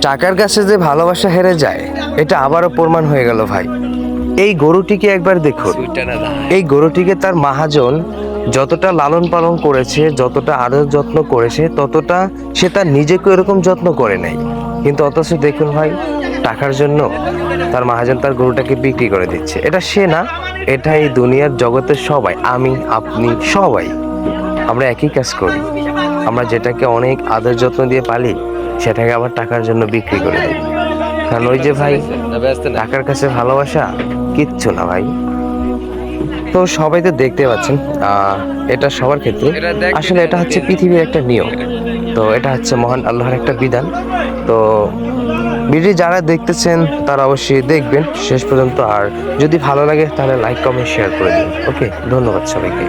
টাকার কাছে যে ভালোবাসা হেরে যায় এটা আবারও প্রমাণ হয়ে গেল ভাই। এই গরুটিকে একবার দেখুন, এই গরুটিকে তার মহাজন যতটা লালন পালন করেছে, যতটা আদর যত্ন করেছে, ততটা সে তার নিজেকে এরকম যত্ন করে নাই। কিন্তু অথচ দেখুন ভাই, টাকার জন্য তার মহাজন তার গরুটাকে বিক্রি করে দিচ্ছে। এটা সে না, এটা এই দুনিয়ার জগতের সবাই, আমি আপনি সবাই আমরা একই কাজ করি। আমরা যেটাকে অনেক আদর যত্ন দিয়ে পালি, সেটাকে আবার টাকার জন্য বিক্রি করে দিই। কারণ ওই যে ভাই, টাকার কাছে ভালোবাসা কিচ্ছু না ভাই। তো সবাই তো দেখতে পাচ্ছেন, এটা সবার ক্ষেত্রে আসলে এটা হচ্ছে পৃথিবীর একটা নিয়ম। তো এটা হচ্ছে মহান আল্লাহর একটা বিধান। তো ভিডিও যারা দেখতেছেন তারা অবশ্যই দেখবেন শেষ পর্যন্ত। আর যদি ভালো লাগে তাহলে লাইক কমেন্ট শেয়ার করে দিন। ওকে, ধন্যবাদ সবাইকে।